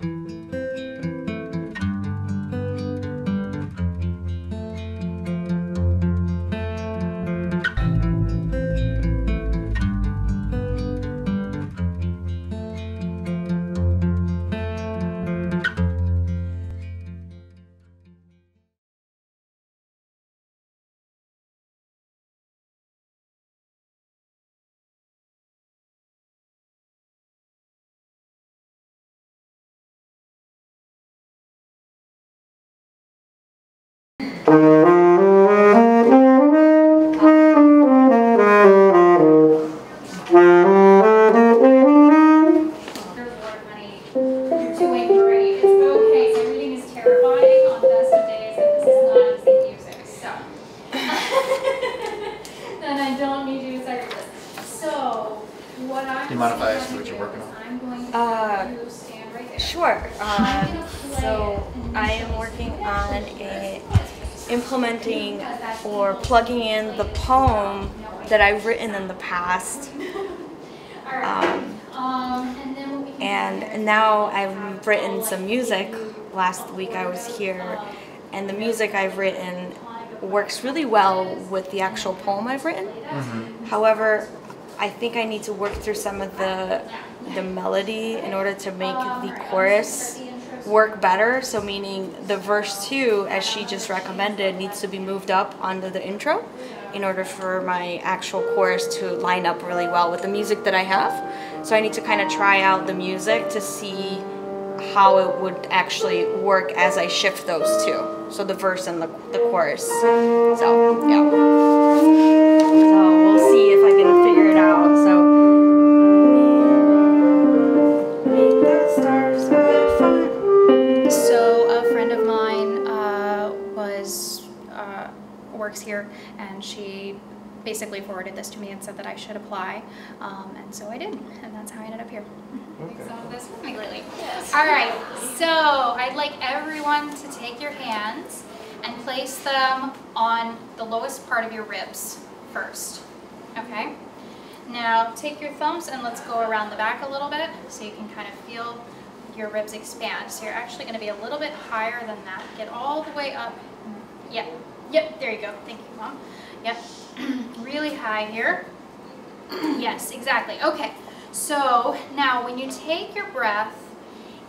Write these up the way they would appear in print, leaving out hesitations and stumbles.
Do you mind if I ask you what you're working on? Sure. So I am working on implementing or plugging in the poem that I've written in the past. And now I've written some music. Last week I was here, and the music I've written works really well with the actual poem I've written. Mm-hmm. However, I think I need to work through some of the melody in order to make the chorus work better. So meaning the verse 2, as she just recommended, needs to be moved up onto the intro in order for my actual chorus to line up really well with the music that I have. So I need to kind of try out the music to see how it would actually work as I shift those two. So the verse and the chorus. So yeah. So we'll see if I can figure it out. So make the stars so fun. So a friend of mine works here, and she basically forwarded this to me and said that I should apply, and so I did, and that's how I ended up here. Okay. Some of this with me lately. Yes. All right, so I'd like everyone to take your hands and place them on the lowest part of your ribs first, okay? Now take your thumbs and let's go around the back a little bit so you can kind of feel your ribs expand. So you're actually going to be a little bit higher than that. Get all the way up. Yep, there you go. Thank you, Mom. Yep, really high here. Yes, exactly. Okay, so now when you take your breath,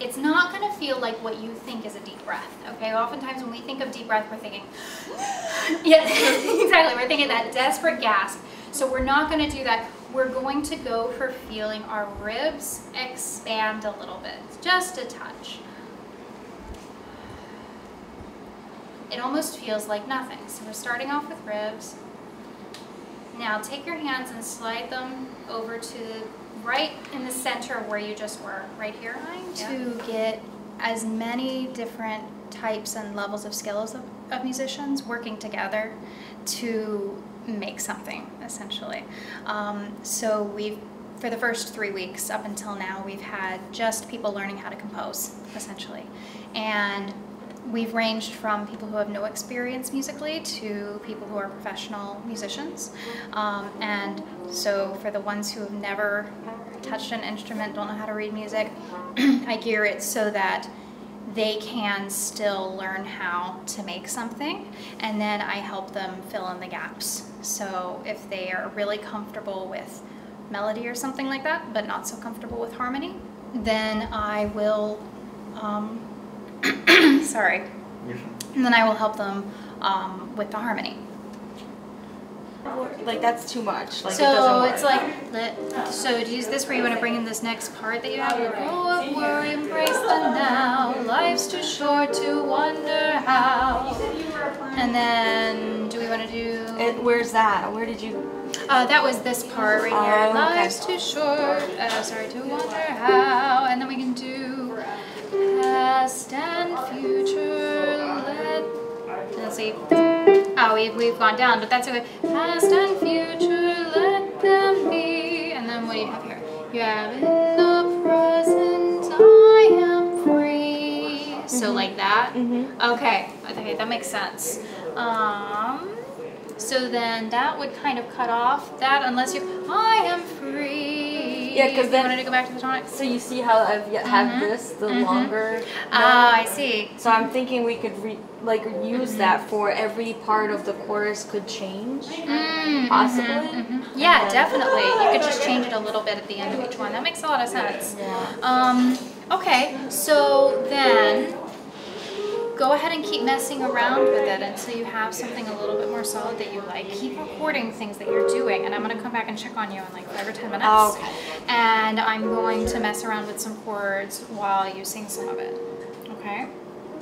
it's not going to feel like what you think is a deep breath, okay? Oftentimes when we think of deep breath, we're thinking, yeah, exactly, we're thinking that desperate gasp. So we're not going to do that. We're going to go for feeling our ribs expand a little bit, just a touch. It almost feels like nothing. So we're starting off with ribs. Now take your hands and slide them over to right in the center of where you just were, right here. To get as many different types and levels of skills of musicians working together to make something, essentially. So for the first 3 weeks up until now, we've had just people learning how to compose, essentially. And we've ranged from people who have no experience musically to people who are professional musicians. And so for the ones who have never touched an instrument, don't know how to read music, I gear it so that they can still learn how to make something, and then I help them fill in the gaps. So if they are really comfortable with melody or something like that, but not so comfortable with harmony, then I will sorry. And then I will help them with the harmony. Like that's too much. Like, so it's like, so to use this where you want to bring in this next part that you have. Go up, worry, embrace the now. Life's too short to wonder how. And then, do we want to do? Where's that? Where did you? That was this part right here. Okay. Life's too short, sorry, to wonder how. And then we can do past and future. Let's see. Oh, we've gone down, but that's okay. Past and future, let them be. And then what do you have here? You have in the present, I am free. So like that? Okay, that makes sense. So then that would kind of cut off that unless you, I am free. Yeah, because you wanted to go back to the tonic? So you see how I've have this, the longer note? I see. So I'm thinking we could use that for every part of the chorus could change, possibly. Yeah, definitely. You could just change it a little bit at the end of each one. That makes a lot of sense. Yeah. Okay, so then go ahead and keep messing around with it until you have something a little bit more solid that you like. Keep recording things that you're doing, and I'm going to come back and check on you in like 5 or 10 minutes. Oh, okay. And I'm going to mess around with some chords while you sing some of it. Okay?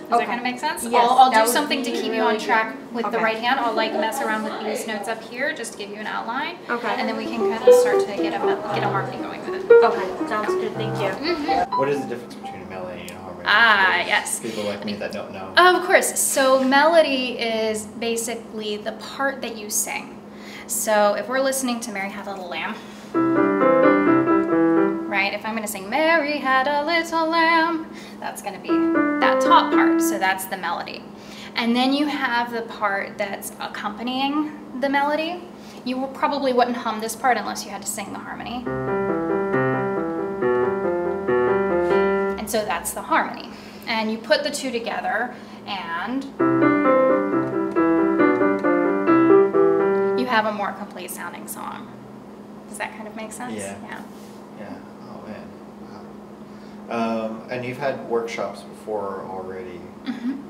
Does that kind of make sense? Yes, I'll do something to keep you on track with the Okay. right hand. I'll like mess around with these notes up here just to give you an outline. Okay. And then we can kind of start to get a harmony going with it. Okay, sounds good. Thank you. What is the difference between a melody and a harmony? Yes. People like me that don't know. Of course. So melody is basically the part that you sing. So if we're listening to Mary Had a Little Lamb, right? If I'm going to sing Mary Had a Little Lamb, that's going to be that top part. So that's the melody. And then you have the part that's accompanying the melody. You probably wouldn't hum this part unless you had to sing the harmony. And so that's the harmony. And you put the two together and you have a more complete sounding song. Does that kind of make sense? Yeah. Yeah. Yeah. Oh man. Wow. And you've had workshops before already.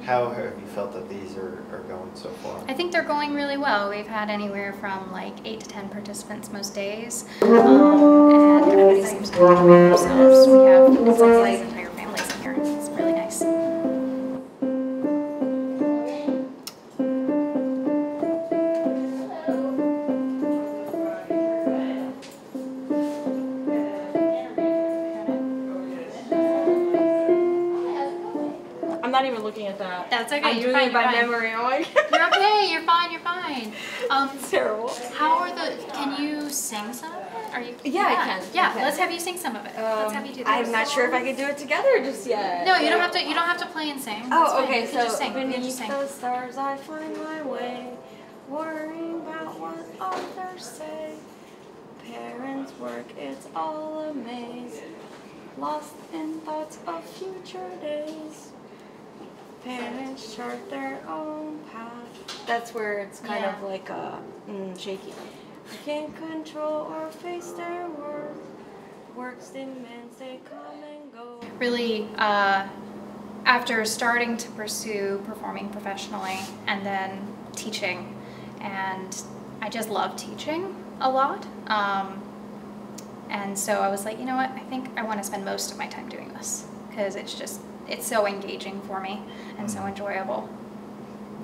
How have you felt that these are going so far? I think they're going really well. We've had anywhere from like 8 to 10 participants most days. And everybody seems to be enjoying themselves. We have it's like entire families in here. It's really nice. I'm not even looking at that. That's okay. I'm You're doing fine. it by You're fine. memory. Oh my God. You're okay. You're fine. You're fine. It's terrible. How are the? Can you sing some of it? Are you? Yeah, I can. Yeah. I can. Let's have you sing some of it. Let's have you do that. I'm not sure if I could do it together just yet. No, you don't have to. You don't have to play and sing. That's Oh, fine. okay. You can So just sing. You can beneath just sing. the stars, I find my way, worrying about what others say. Parents' work, it's all a maze, lost in thoughts of future days. Parents chart their own path. That's where it's kind of like shaky. I can't control or face their work. Work's demands, they come and go. Really, after starting to pursue performing professionally and then teaching, and I just love teaching a lot. And so I was like, you know what? I think I want to spend most of my time doing this because it's so engaging for me and so enjoyable.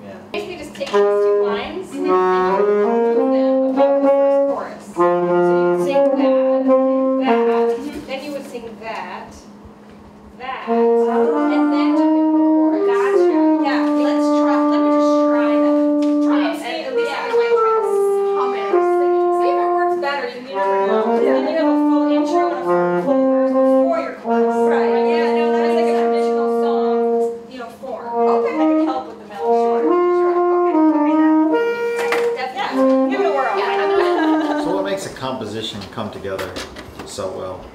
Yeah. Basically just take these two lines and you move them above the first chorus. So you'd sing that, then you would sing that, and then you would record. Gotcha. Yeah, let me just try that. Try it. At least I might try to hum it or sing it. See if it works better. You need to know. Then you have a full intro and a full verse before your chorus. Right. Yeah, no, that is like a traditional song, form. Okay. I can help with the melody. Yeah, give it a whirl. Yeah. So what makes a composition come together so well?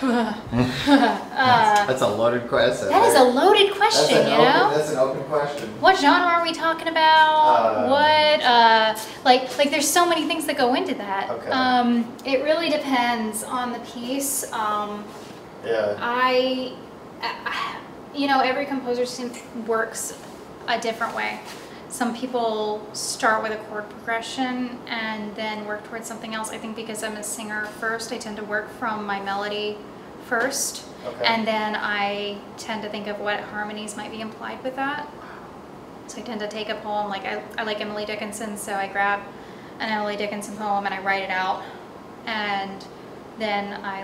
That's a loaded question. That is a loaded question, you know? That's an open question. What genre are we talking about? Like there's so many things that go into that. Okay. It really depends on the piece. Yeah. Every composer works a different way. Some people start with a chord progression and then work towards something else. I think because I'm a singer first, I tend to work from my melody first. Okay. And then I tend to think of what harmonies might be implied with that. So I tend to take a poem, like I like Emily Dickinson, so I grab an Emily Dickinson poem and I write it out. And then I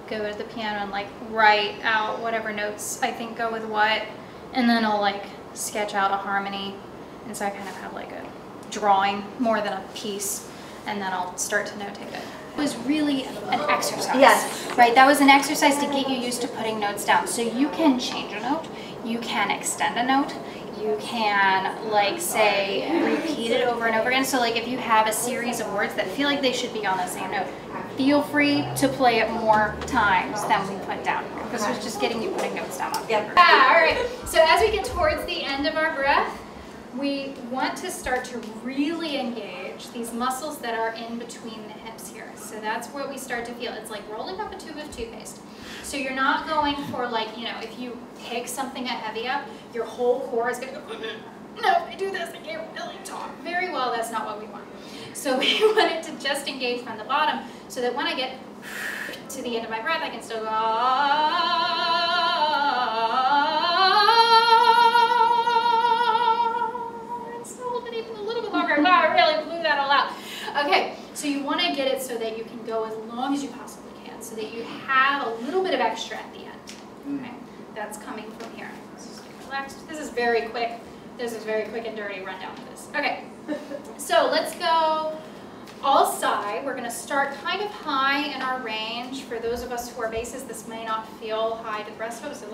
go to the piano and write out whatever notes I think go with what. And then I'll sketch out a harmony. And so I kind of have a drawing more than a piece, and then I'll start to notate it. It was really an exercise. Yes. Right, that was an exercise to get you used to putting notes down. So you can change a note, you can extend a note, You can, like, say, repeat it over and over again. So, like, if you have a series of words that feel like they should be on the same note, feel free to play it more times than we put down here. This was just getting you putting notes down on paper. Yeah, all right. So as we get towards the end of our breath, we want to start to really engage these muscles that are in between the hips here. So that's where we start to feel. It's like rolling up a tube of toothpaste. So you're not going for, like, you know, if you pick something heavy up, your whole core is going to go, no, I do this, I can't really talk very well. That's not what we want. So we want it to just engage from the bottom so that when I get to the end of my breath, I can still go, and so hold it even a little bit longer. Wow, I really blew that all out. Okay, so you want to get it so that you can go as long as you possibly can, so that you have a little bit of extra at the end. Okay, that's coming from here. So stay relaxed. This is very quick. This is very quick and dirty rundown of this. Okay, so let's go all side. We're going to start kind of high in our range. For those of us who are basses, this may not feel high to the rest of us. So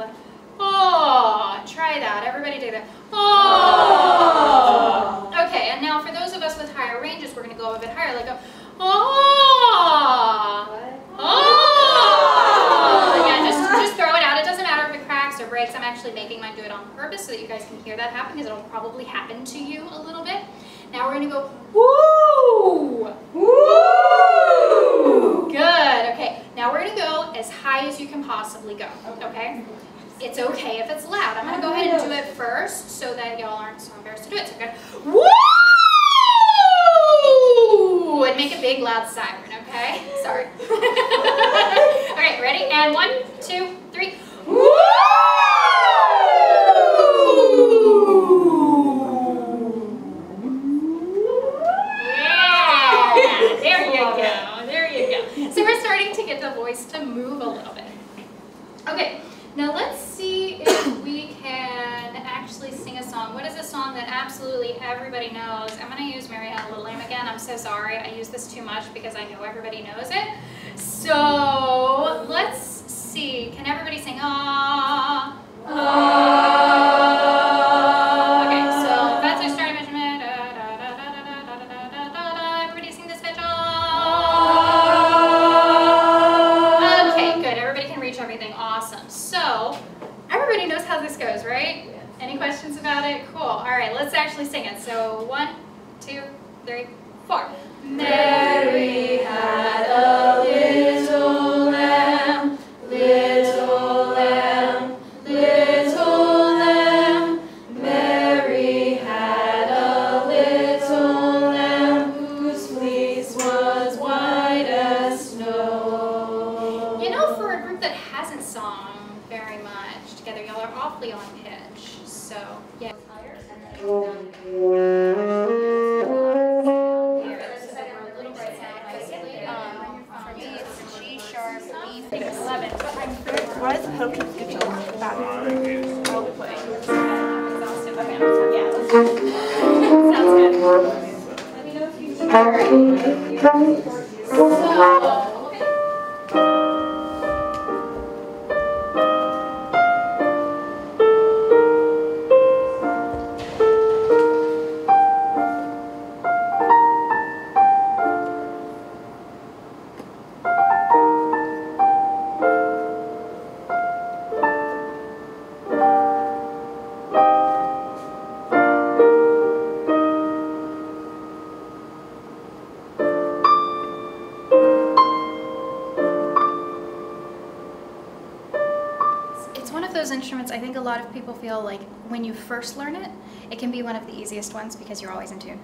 oh, try that. Everybody do that. Oh. Okay, and now for those of us with higher ranges, we're going to go a bit higher. Like, oh. Oh. Yeah, just throw it out. It doesn't matter if it cracks or breaks. I'm actually making mine do it on purpose so that you guys can hear that happen, because it'll probably happen to you a little bit. Now we're going to go, woo! Woo! Good. Okay, now we're going to go as high as you can possibly go, okay? It's okay if it's loud. I'm going to go ahead and do it first so that y'all aren't so embarrassed to do it. So good. Woo! And make a big loud siren, okay? Sorry. Okay, ready? And 1, 2, 3. Woo! So we're starting to get the voice to move a little bit. Okay, now let's see if we can actually sing a song. What is a song that absolutely everybody knows? I'm going to use Mary Had a Little Lamb again. I'm so sorry. I use this too much because I know everybody knows it. So let's see. Can everybody sing? Ah. Ah. Okay, so that's our starting measurement. Everybody sing this bitch. Everything awesome. So everybody knows how this goes, right? Yes. Any questions about it? Cool. All right, let's actually sing it. So 1, 2, 3, 4. Mary had a little lamb, little lamb, little lamb. Mary had a little lamb whose fleece was white as snow. You know, for a group that hasn't sung very much together, y'all are awfully on pitch. So, yeah. What is Poke's guitar about? Sounds good. Let me know if you need. All right. So, instruments, I think a lot of people feel like when you first learn it, it can be one of the easiest ones because you're always in tune.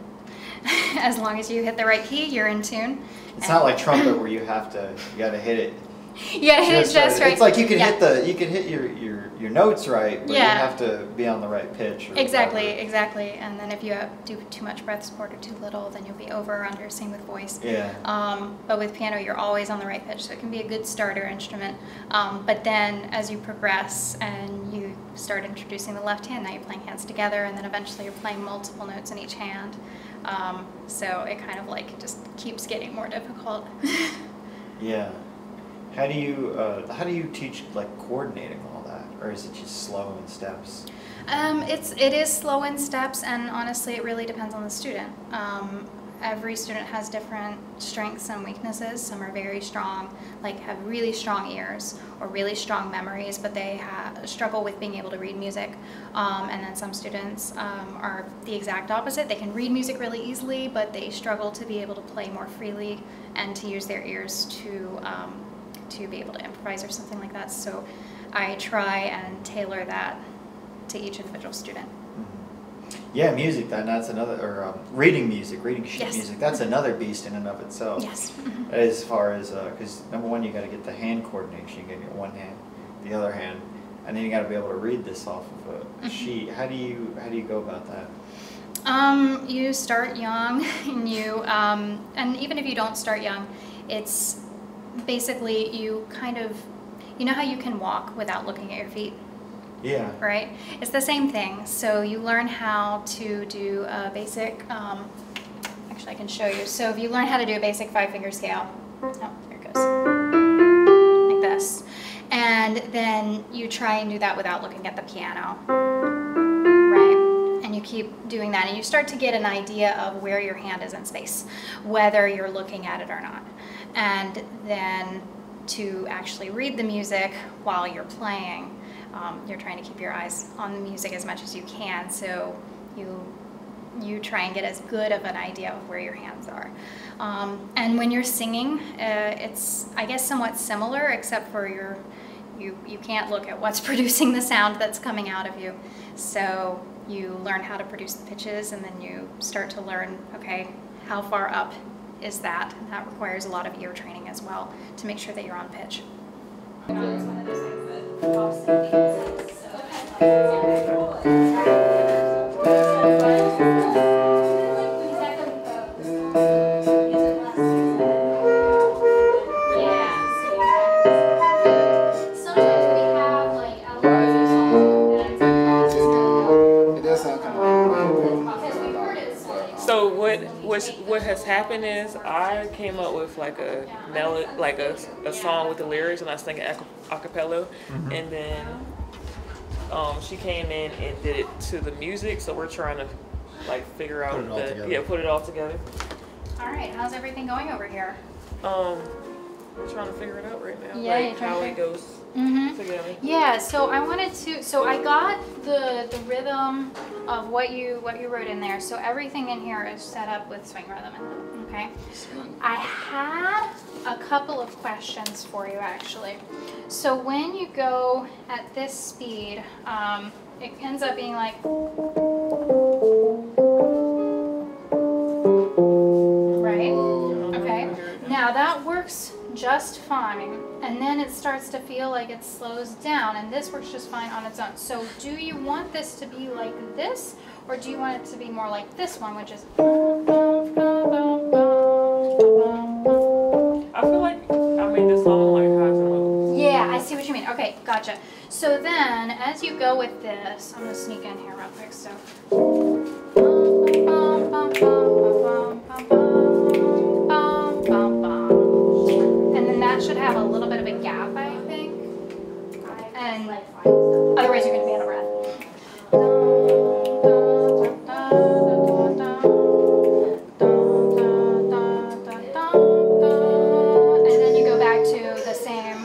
As long as you hit the right key, you're in tune. It's not like trumpet where you gotta hit it. You gotta hit it just right. It's like you can hit your notes right, but you have to be on the right pitch. Exactly. And then if you do too much breath support or too little, then you'll be over or under. Same with voice. Yeah. But with piano, you're always on the right pitch, so it can be a good starter instrument. But then as you progress and you start introducing the left hand, now you're playing hands together, and then eventually you're playing multiple notes in each hand. So it kind of like just keeps getting more difficult. Yeah. How do you teach like coordinating all that? or is it just slow in steps? It is slow in steps, and honestly, it really depends on the student. Every student has different strengths and weaknesses. Some are very strong, like have really strong ears or really strong memories, but they struggle with being able to read music. And then some students are the exact opposite. They can read music really easily, but they struggle to be able to play more freely and to use their ears to be able to improvise or something like that. So I try and tailor that to each individual student. Yeah, music. That's another, or reading music, reading sheet Yes. music. That's another beast in and of itself. Yes. As far as because number one, you got to get the hand coordination. You got to get one hand, the other hand, and then you got to be able to read this off of a sheet. How do you go about that? You start young, and and even if you don't start young, it's basically you know how you can walk without looking at your feet. Yeah. Right? It's the same thing. So you learn how to do a basic, actually I can show you. So if you learn how to do a basic 5-finger scale, oh, there it goes, like this. And then you try and do that without looking at the piano, right? And you keep doing that, and you start to get an idea of where your hand is in space, whether you're looking at it or not. And then to actually read the music while you're playing, you're trying to keep your eyes on the music as much as you can, so you try and get as good of an idea of where your hands are. And when you're singing, it's, I guess, somewhat similar, except for you can't look at what's producing the sound that's coming out of you. So you learn how to produce the pitches, and then you start to learn, okay, how far up is that? And that requires a lot of ear training as well to make sure that you're on pitch. So what has happened is I came up with like a melody, like a song with the lyrics, and I sang it a cappella, and then she came in and did it to the music. So we're trying to like figure out put it all together. All right, how's everything going over here? We're trying to figure it out right now. Yeah, like how it goes together. Yeah, so I wanted to, so I got the rhythm of what you wrote in there. So everything in here is set up with swing rhythm in them, okay? I had a couple of questions for you actually. So when you go at this speed, it ends up being like, right? Okay. Now that works just fine, and then it starts to feel like it slows down, and this works just fine on its own. So do you want this to be like this, or do you want it to be more like this one, which is I feel like I made this song like high and low. yeah, I see what you mean. Okay, gotcha. So then as you go with this, I'm gonna sneak in here real quick. So that should have a little bit of a gap, I think, and otherwise you're going to be out of breath. And then you go back to the same,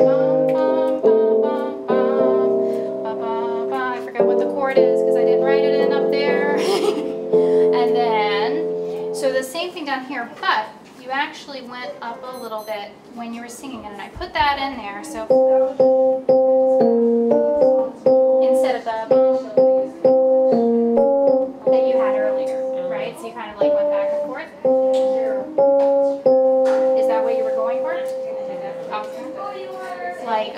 I forgot what the chord is because I didn't write it in up there. And then, so the same thing down here, but you actually went up a little bit when you were singing it, and I put that in there, so instead of the that you had earlier, right? So you kind of like went back and forth. Is that what you were going for? Okay. Like,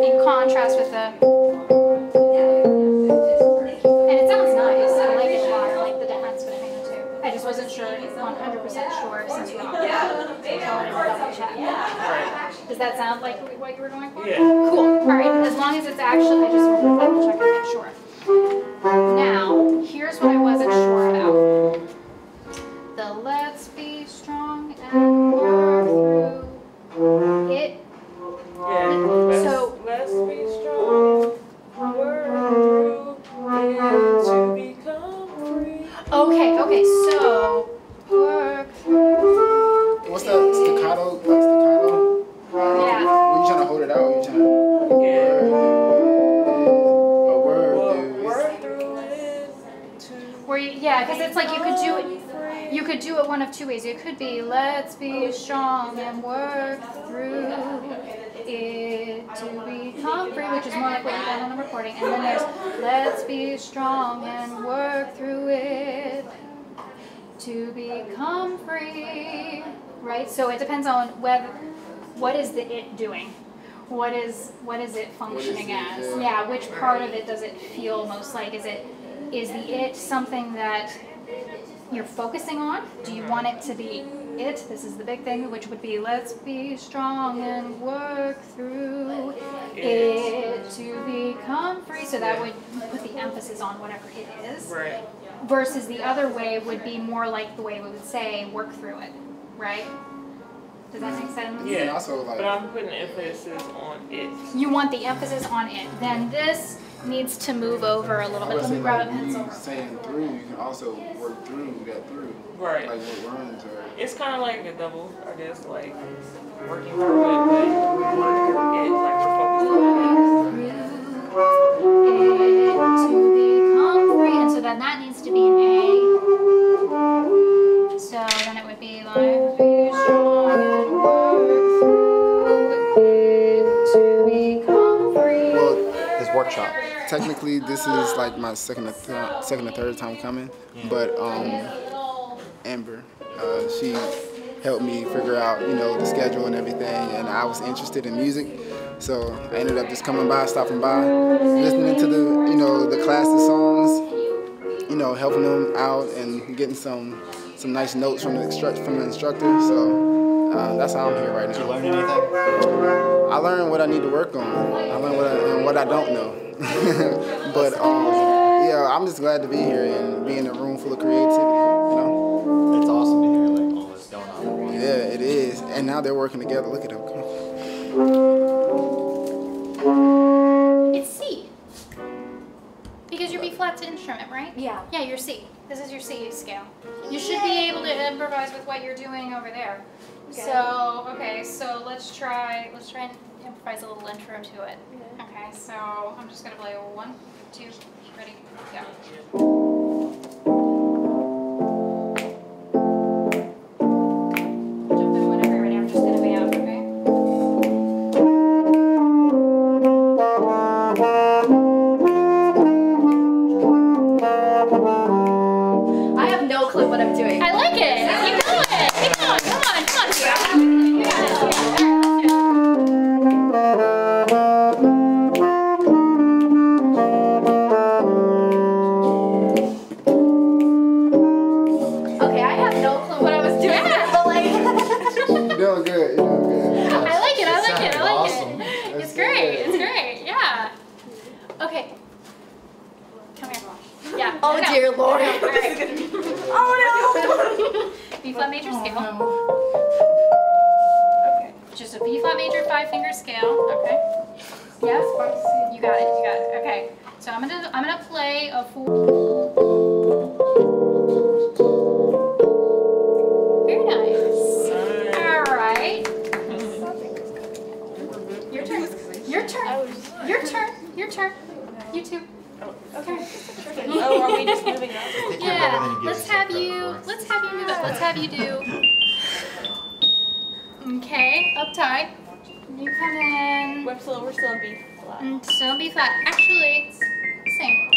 in contrast with the, and it sounds nice, I like it a lot, I like the difference between the two. I just wasn't sure, 100% sure since we all double check. Does that sound like what you were going for? Yeah. Cool, alright, as long as it's actually, I just wanted to double check and make sure. Now, here's what I wasn't sure about. The let's be strong and work through. It You could do it one of two ways. It could be, let's be strong and work through it to become free, which is more like what you've done on the recording. And then there's, let's be strong and work through it to become free, right? So it depends on what is the it doing? What is it functioning as? Yeah, which part of it does it feel most like? Is the it something that you're focusing on? Do you want it to be it? This is the big thing, which would be, let's be strong and work through it to become free. So that would put the emphasis on whatever it is. Right. Versus the other way would be more like the way we would say, work through it, right? Does that make sense? Yeah. Also, like, but I'm putting emphasis on it. You want the emphasis on it. Then this needs to move over a little bit. Let me grab a pencil. You saying through, you can also work through that through. Right. Like what runs or. It's kind of like a double, I guess, like working through it, but it, like we're focused on To become free, and so then that needs to be an A. So then it would be like, be strong and work through it to become free. Well, His workshop. technically, this is like my second or third time coming, but Amber, she helped me figure out, the schedule and everything, and I was interested in music, so I ended up just coming by, stopping by, listening to the classes songs, helping them out and getting some nice notes from the instructor. So that's how I'm here right now. Did you learn anything? I learned what I need to work on. I learned what I don't know. But yeah, I'm just glad to be here and be in a room full of creativity. It's awesome to hear like all this going on at once. Yeah, it is. And now they're working together. Look at them. Come on. It's C. Because your B flat's an instrument, right? Yeah. Yeah, you're C. This is your C scale. You should be able to improvise with what you're doing over there. Okay. So let's try and improvise a little intro to it. Okay, so I'm just gonna play 1, 2, ready, go. Jump in whenever you're ready. I'm just gonna be out, okay? I have no clue what I'm doing. I like it. Keep going. Keep going. Come on. You got it. You got it. All right, Okay, I have no clue what I was doing there, but like. You're doing good. You're doing good. I like it. I like it. I like Awesome. it. It's great. It's great. Yeah. Okay. Come here. Yeah. Oh no. dear Lord. All right. Oh B flat major scale. Okay. Just a B flat major 5-finger scale. Okay. Yes. You got it. You got it. Okay. So I'm gonna play a 4. Very nice. All right. Your turn. Your turn. Your turn. Your turn. You too. Okay. Oh, are we just moving up? Yeah. Let's have you move it. Let's have you do. Okay. Up tight. You come in. We're still in B flat. So B flat. Actually, sing.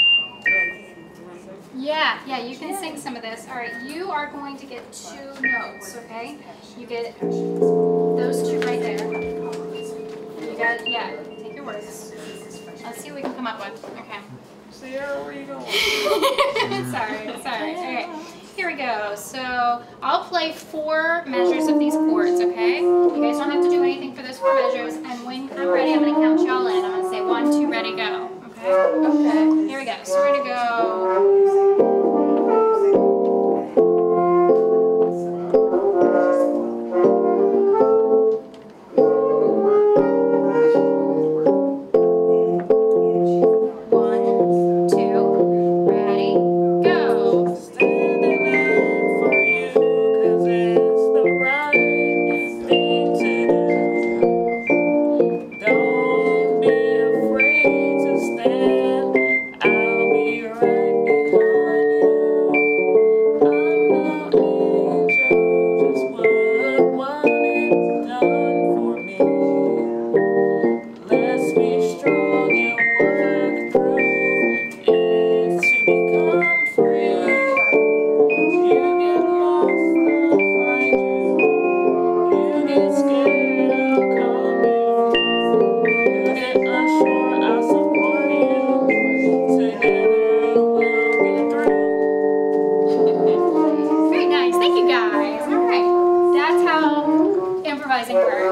Yeah, you can sing some of this. All right, you are going to get 2 notes, okay? You get those 2 right there. You got, take your words. Let's see what we can come up with. Okay. Sierra, where you going? Sorry. Okay, here we go. So I'll play 4 measures of these chords, okay? You guys don't have to do anything for those 4 measures. And when I'm ready, I'm going to count y'all in. I'm going to say 1, 2, ready, go. Okay? Okay. Here we go. So we're going to go. Don't be afraid to stand. I'll be right behind. improvising part.